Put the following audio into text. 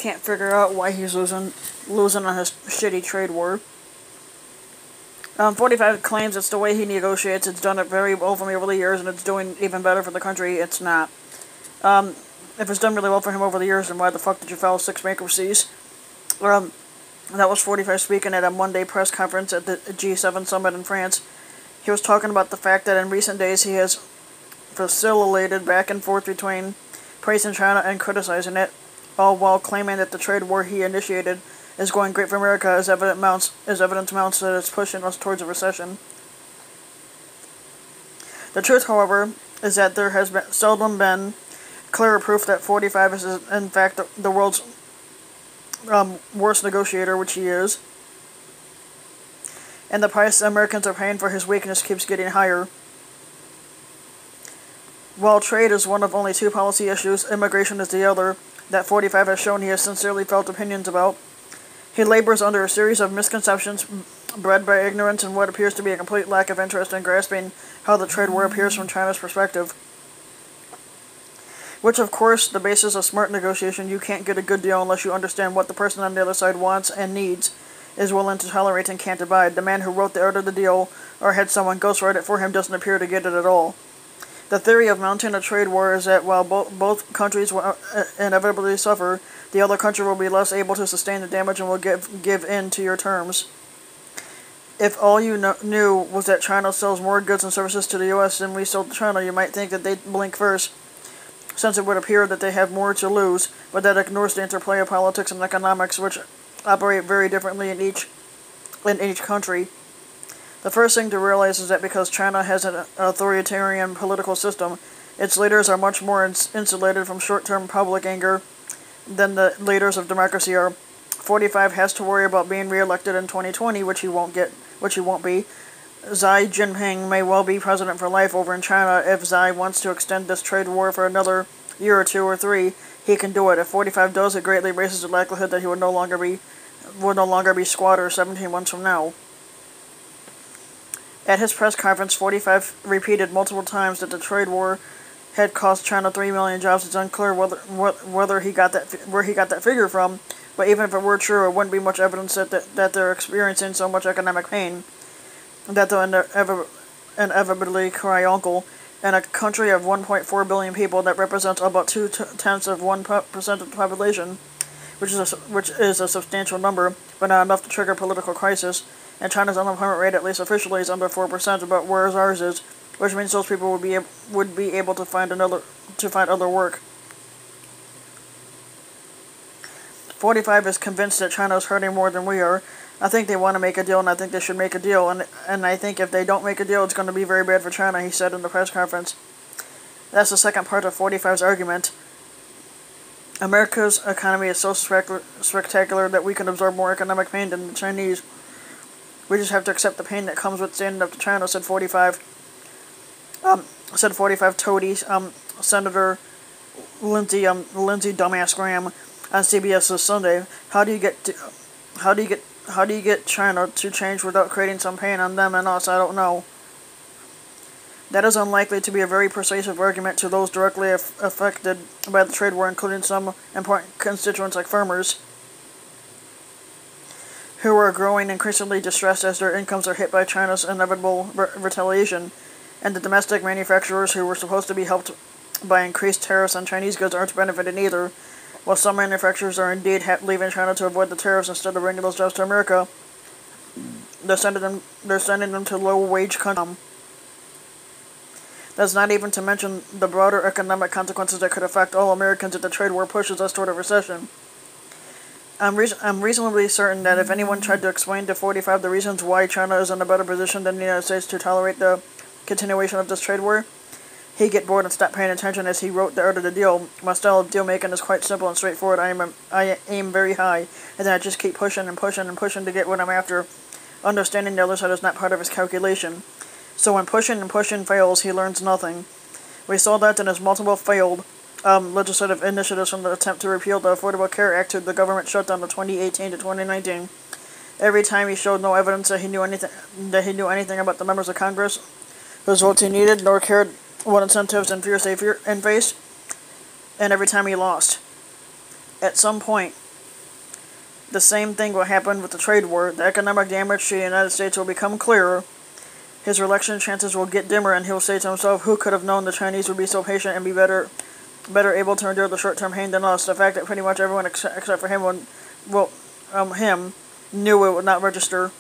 can't figure out why he's losing on his shitty trade war. 45 claims it's the way he negotiates. It's done it very well for me over the years, and it's doing even better for the country. It's not. If it's done really well for him over the years, then why the fuck did you file 6 bankruptcies? That was 45 speaking at a Monday press conference at the G7 summit in France. He was talking about the fact that in recent days he has vacillated back and forth between praising China and criticizing it, all while claiming that the trade war he initiated is going great for America as evidence mounts that it's pushing us towards a recession. The truth, however, is that there has seldom been clearer proof that 45 is in fact the world's worst negotiator, which he is. And the price Americans are paying for his weakness keeps getting higher. While trade is one of only 2 policy issues, immigration is the other, that 45 has shown he has sincerely felt opinions about. He labors under a series of misconceptions bred by ignorance and what appears to be a complete lack of interest in grasping how the trade war appears from China's perspective. Which, of course, the basis of smart negotiation. You can't get a good deal unless you understand what the person on the other side wants and needs, is willing to tolerate and can't abide. The man who wrote the art of the deal, or had someone ghostwrite it for him, doesn't appear to get it at all. The theory of mounting a trade war is that while both countries will inevitably suffer, the other country will be less able to sustain the damage and will give in to your terms. If all you knew was that China sells more goods and services to the U.S. than we sell to China, you might think that they'd blink first, since it would appear that they have more to lose, but that ignores the interplay of politics and economics, which operate very differently in each country. The first thing to realize is that because China has an authoritarian political system, its leaders are much more insulated from short-term public anger than the leaders of democracy are. 45 has to worry about being re-elected in 2020, which he won't be. Xi Jinping may well be president for life over in China. If Xi wants to extend this trade war for another year or 2 or 3, he can do it. If 45 does, it greatly raises the likelihood that he would no longer be squatter 17 months from now. At his press conference, 45 repeated multiple times that the trade war had cost China 3 million jobs. It's unclear where he got that figure from, but even if it were true, it wouldn't be much evidence that they're experiencing so much economic pain that they'll inevitably cry uncle. In a country of 1.4 billion people, that represents about 0.2% of the population, which is a substantial number, but not enough to trigger political crisis. And China's unemployment rate, at least officially, is under 4%, about whereas ours is, which means those people would be able to find other work. 45 is convinced that China is hurting more than we are. I think they want to make a deal, and I think they should make a deal, and I think if they don't make a deal, it's going to be very bad for China, he said in the press conference. That's the second part of 45's argument. America's economy is so spectacular that we can absorb more economic pain than the Chinese. We just have to accept the pain that comes with standing up to China, said 45. Said 45 toadies. Senator Lindsey Dumbass Graham on CBS this Sunday. How do you get China to change without creating some pain on them and us? I don't know. That is unlikely to be a very persuasive argument to those directly affected by the trade war, including some important constituents like farmers, who are growing increasingly distressed as their incomes are hit by China's inevitable retaliation, and the domestic manufacturers who were supposed to be helped by increased tariffs on Chinese goods aren't benefiting either. While some manufacturers are indeed leaving China to avoid the tariffs instead of bringing those jobs to America, they're sending them to low-wage countries. That's not even to mention the broader economic consequences that could affect all Americans if the trade war pushes us toward a recession. I'm reasonably certain that if anyone tried to explain to 45 the reasons why China is in a better position than the United States to tolerate the continuation of this trade war, he'd get bored and stop paying attention. As he wrote The Art of the Deal, my style of deal-making is quite simple and straightforward. I aim very high, and then I just keep pushing and pushing and pushing to get what I'm after. Understanding the other side is not part of his calculation. So when pushing and pushing fails, he learns nothing. We saw that in his multiple failed legislative initiatives, from the attempt to repeal the Affordable Care Act to the government shutdown of 2018 to 2019. Every time he showed no evidence that he knew anything about the members of Congress whose votes he needed, nor cared what incentives and fears they faced, and every time he lost. At some point, The same thing will happen with the trade war. The economic damage to the United States will become clearer. His reelection chances will get dimmer, and he'll say to himself, who could have known the Chinese would be so patient and be better able to endure the short-term pain than us? The fact that pretty much everyone except for him knew it would not register.